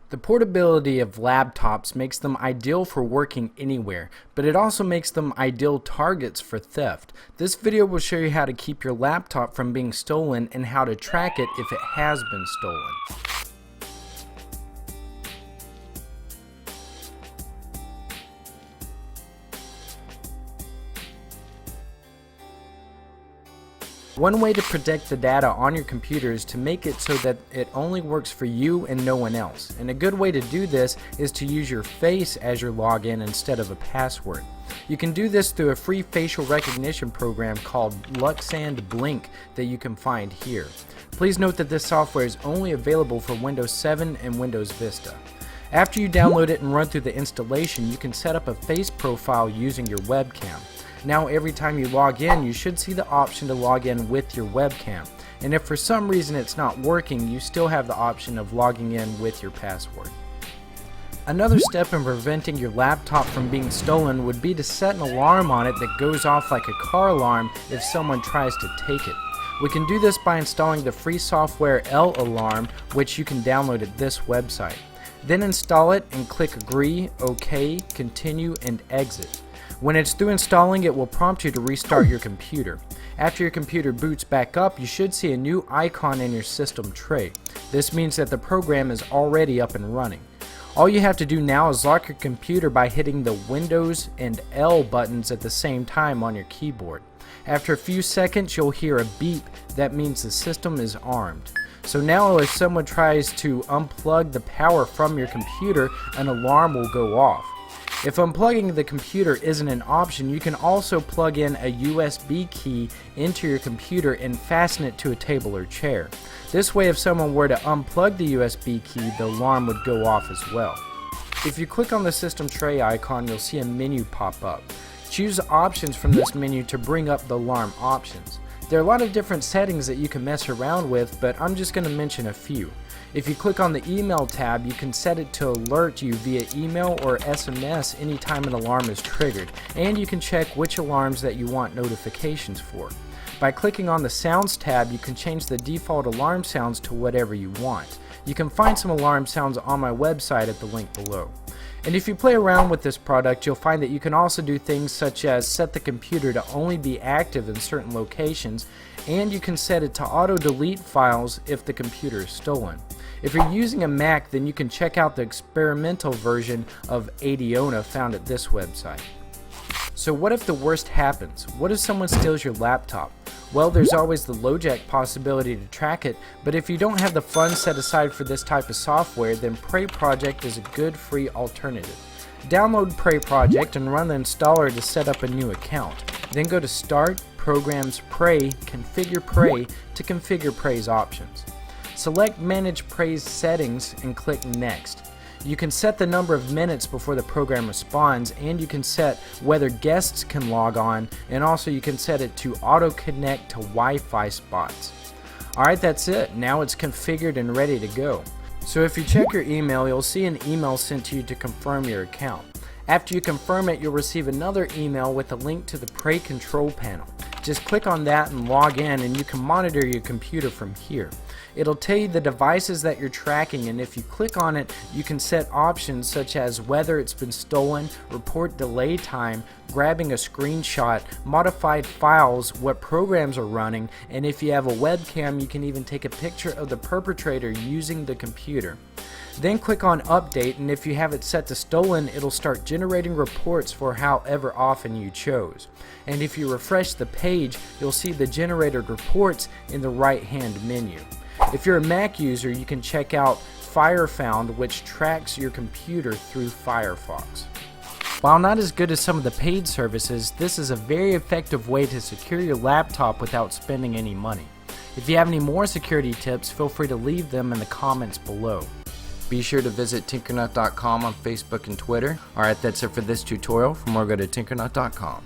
The portability of laptops makes them ideal for working anywhere, but it also makes them ideal targets for theft. This video will show you how to keep your laptop from being stolen and how to track it if it has been stolen. One way to protect the data on your computer is to make it so that it only works for you and no one else. And a good way to do this is to use your face as your login instead of a password. You can do this through a free facial recognition program called Luxand Blink that you can find here. Please note that this software is only available for Windows 7 and Windows Vista. After you download it and run through the installation, you can set up a face profile using your webcam. Now every time you log in, you should see the option to log in with your webcam. And if for some reason it's not working, you still have the option of logging in with your password. Another step in preventing your laptop from being stolen would be to set an alarm on it that goes off like a car alarm if someone tries to take it. We can do this by installing the free software L-Alarm, which you can download at this website. Then install it and click Agree, OK, Continue, and Exit. When it's through installing, it will prompt you to restart your computer. After your computer boots back up, you should see a new icon in your system tray. This means that the program is already up and running. All you have to do now is lock your computer by hitting the Windows and L buttons at the same time on your keyboard. After a few seconds, you'll hear a beep. That means the system is armed. So now if someone tries to unplug the power from your computer, an alarm will go off. If unplugging the computer isn't an option, you can also plug in a USB key into your computer and fasten it to a table or chair. This way, if someone were to unplug the USB key, the alarm would go off as well. If you click on the system tray icon, you'll see a menu pop up. Choose options from this menu to bring up the alarm options. There are a lot of different settings that you can mess around with, but I'm just going to mention a few. If you click on the email tab, you can set it to alert you via email or SMS anytime an alarm is triggered, and you can check which alarms that you want notifications for. By clicking on the sounds tab, you can change the default alarm sounds to whatever you want. You can find some alarm sounds on my website at the link below. And if you play around with this product, you'll find that you can also do things such as set the computer to only be active in certain locations, and you can set it to auto-delete files if the computer is stolen. If you're using a Mac, then you can check out the experimental version of Adiona found at this website. So what if the worst happens? What if someone steals your laptop? Well, there's always the LoJack possibility to track it, but if you don't have the funds set aside for this type of software, then Prey Project is a good free alternative. Download Prey Project and run the installer to set up a new account. Then go to Start, Programs, Prey, Configure Prey to configure Prey's options. Select Manage Prey's settings and click Next. You can set the number of minutes before the program responds, and you can set whether guests can log on, and also you can set it to auto connect to Wi-Fi spots. Alright, that's it. Now it's configured and ready to go. So if you check your email, you'll see an email sent to you to confirm your account. After you confirm it, you'll receive another email with a link to the Prey control panel. Just click on that and log in, and you can monitor your computer from here. It'll tell you the devices that you're tracking, and if you click on it, you can set options such as whether it's been stolen, report delay time, grabbing a screenshot, modified files, what programs are running, and if you have a webcam, you can even take a picture of the perpetrator using the computer. Then click on Update, and if you have it set to stolen, it'll start generating reports for however often you chose. And if you refresh the page, you'll see the generated reports in the right-hand menu. If you're a Mac user, you can check out FireFound, which tracks your computer through Firefox. While not as good as some of the paid services, this is a very effective way to secure your laptop without spending any money. If you have any more security tips, feel free to leave them in the comments below. Be sure to visit Tinkernut.com on Facebook and Twitter. Alright, that's it for this tutorial. For more, go to Tinkernut.com.